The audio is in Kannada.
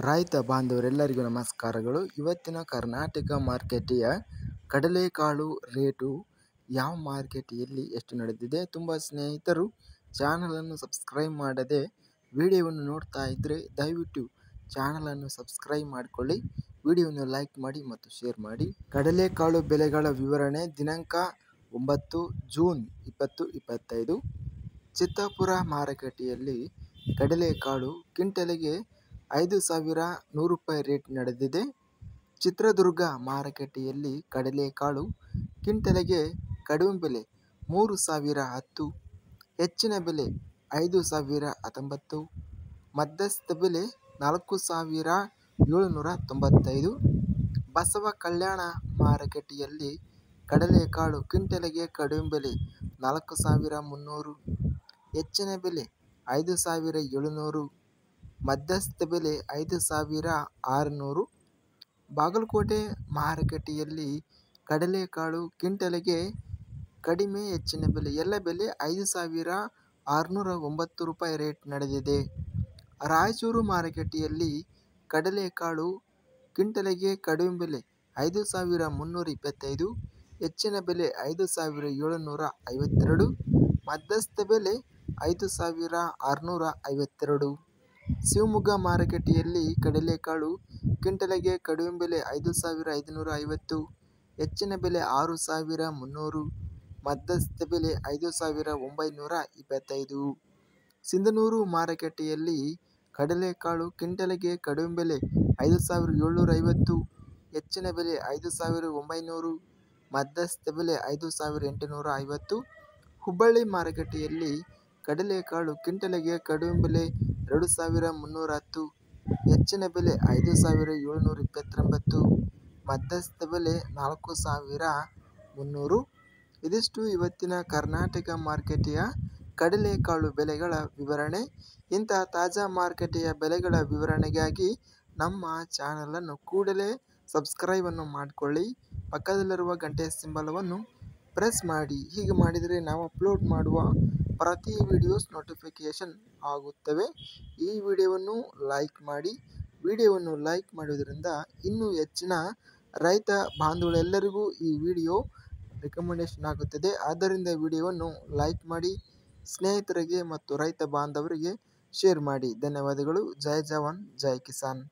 ರೈತ ಬಾಂಧವರೆಲ್ಲರಿಗೂ ನಮಸ್ಕಾರಗಳು. ಇವತ್ತಿನ ಕರ್ನಾಟಕ ಮಾರುಕಟ್ಟೆಯ ಕಡಲೆಕಾಳು ರೇಟು ಯಾವ ಮಾರುಕಟ್ಟೆಯಲ್ಲಿ ಎಷ್ಟು ನಡೆದಿದೆ? ತುಂಬ ಸ್ನೇಹಿತರು ಚಾನಲನ್ನು ಸಬ್ಸ್ಕ್ರೈಬ್ ಮಾಡದೆ ವಿಡಿಯೋವನ್ನು ನೋಡ್ತಾ ಇದ್ದರೆ ದಯವಿಟ್ಟು ಚಾನಲನ್ನು ಸಬ್ಸ್ಕ್ರೈಬ್ ಮಾಡಿಕೊಳ್ಳಿ, ವಿಡಿಯೋವನ್ನು ಲೈಕ್ ಮಾಡಿ ಮತ್ತು ಶೇರ್ ಮಾಡಿ. ಕಡಲೆಕಾಳು ಬೆಲೆಗಳ ವಿವರಣೆ ದಿನಾಂಕ 9 ಜೂನ್ 2025. ಚಿತ್ತಾಪುರ ಮಾರುಕಟ್ಟೆಯಲ್ಲಿ ಕಡಲೆಕಾಳು ಕ್ವಿಂಟಲಿಗೆ 5,100 ರೂಪಾಯಿ ರೇಟ್ ನಡೆದಿದೆ. ಚಿತ್ರದುರ್ಗ ಮಾರುಕಟ್ಟೆಯಲ್ಲಿ ಕಡಲೆಕಾಳು ಕ್ವಿಂಟಲಿಗೆ ಕಡಿಮೆ ಬೆಲೆ 3,010, ಹೆಚ್ಚಿನ ಬೆಲೆ 5,019, ಮಧ್ಯಸ್ಥ ಬೆಲೆ 4,795. ಬಸವ ಕಲ್ಯಾಣ ಮಾರುಕಟ್ಟೆಯಲ್ಲಿ ಕಡಲೆಕಾಳು ಕ್ವಿಂಟಲಿಗೆ ಕಡಿಮೆ ಬೆಲೆ 4,300, ಹೆಚ್ಚಿನ ಬೆಲೆ 5,700, ಮಧ್ಯಸ್ಥ ಬೆಲೆ 5,600. ಬಾಗಲಕೋಟೆ ಮಾರುಕಟ್ಟೆಯಲ್ಲಿ ಕಡಲೆಕಾಳು ಕ್ವಿಂಟಲಿಗೆ ಕಡಿಮೆ ಹೆಚ್ಚಿನ ಬೆಲೆ ಎಲ್ಲ ಬೆಲೆ 5,609 ರೂಪಾಯಿ ರೇಟ್ ನಡೆದಿದೆ. ರಾಯಚೂರು ಮಾರುಕಟ್ಟೆಯಲ್ಲಿ ಕಡಲೆಕಾಳು ಕ್ವಿಂಟಲಿಗೆ ಕಡಿಮೆ ಬೆಲೆ 5,325, ಹೆಚ್ಚಿನ ಬೆಲೆ 5,752, ಮಧ್ಯಸ್ಥ ಬೆಲೆ 5,652. ಶಿವಮೊಗ್ಗ ಮಾರುಕಟ್ಟೆಯಲ್ಲಿ ಕಡಲೆಕಾಳು ಕ್ವಿಂಟಲಿಗೆ ಕಡಿಮೆ ಬೆಲೆ 5,550, ಹೆಚ್ಚಿನ ಬೆಲೆ 6,300, ಮಧ್ಯಸ್ಥ ಬೆಲೆ 5,925. ಸಿಂಧನೂರು ಮಾರುಕಟ್ಟೆಯಲ್ಲಿ ಕಡಲೆಕಾಳು ಕ್ವಿಂಟಲಿಗೆ ಕಡಿಮೆ ಬೆಲೆ 5,750, ಹೆಚ್ಚಿನ ಬೆಲೆ 5,900, ಮಧ್ಯಸ್ಥ ಬೆಲೆ 5,850. ಹುಬ್ಬಳ್ಳಿ ಮಾರುಕಟ್ಟೆಯಲ್ಲಿ ಕಡಲೆಕಾಳು ಕ್ವಿಂಟಲಿಗೆ ಕಡಿಮೆ ಬೆಲೆ 2,310, ಹೆಚ್ಚಿನ ಬೆಲೆ 5,729, ಮಧ್ಯಸ್ಥ ಬೆಲೆ 4,300. ಇದಿಷ್ಟು ಇವತ್ತಿನ ಕರ್ನಾಟಕ ಮಾರುಕಟ್ಟೆಯ ಕಡಲೆಕಾಳು ಬೆಲೆಗಳ ವಿವರಣೆ. ಇಂತಹ ತಾಜಾ ಮಾರುಕಟ್ಟೆಯ ಬೆಲೆಗಳ ವಿವರಣೆಗಾಗಿ ನಮ್ಮ ಚಾನಲನ್ನು ಕೂಡಲೇ ಸಬ್ಸ್ಕ್ರೈಬನ್ನು ಮಾಡಿಕೊಳ್ಳಿ, ಪಕ್ಕದಲ್ಲಿರುವ ಗಂಟೆ ಸಿಂಬಲವನ್ನು ಪ್ರೆಸ್ ಮಾಡಿ. ಹೀಗೆ ಮಾಡಿದರೆ ನಾವು ಅಪ್ಲೋಡ್ ಮಾಡುವ ಪ್ರತಿ ವಿಡಿಯೋಸ್ ನೋಟಿಫಿಕೇಷನ್ ಆಗುತ್ತವೆ. ಈ ವಿಡಿಯೋವನ್ನು ಲೈಕ್ ಮಾಡಿ. ವಿಡಿಯೋವನ್ನು ಲೈಕ್ ಮಾಡುವುದರಿಂದ ಇನ್ನೂ ಹೆಚ್ಚಿನ ರೈತ ಬಾಂಧವರೆಲ್ಲರಿಗೂ ಈ ವಿಡಿಯೋ ರೆಕಮೆಂಡೇಶನ್ ಆಗುತ್ತದೆ. ಆದ್ದರಿಂದ ವಿಡಿಯೋವನ್ನು ಲೈಕ್ ಮಾಡಿ, ಸ್ನೇಹಿತರಿಗೆ ಮತ್ತು ರೈತ ಬಾಂಧವರಿಗೆ ಶೇರ್ ಮಾಡಿ. ಧನ್ಯವಾದಗಳು. ಜೈ ಜವಾನ್, ಜೈ ಕಿಸಾನ್.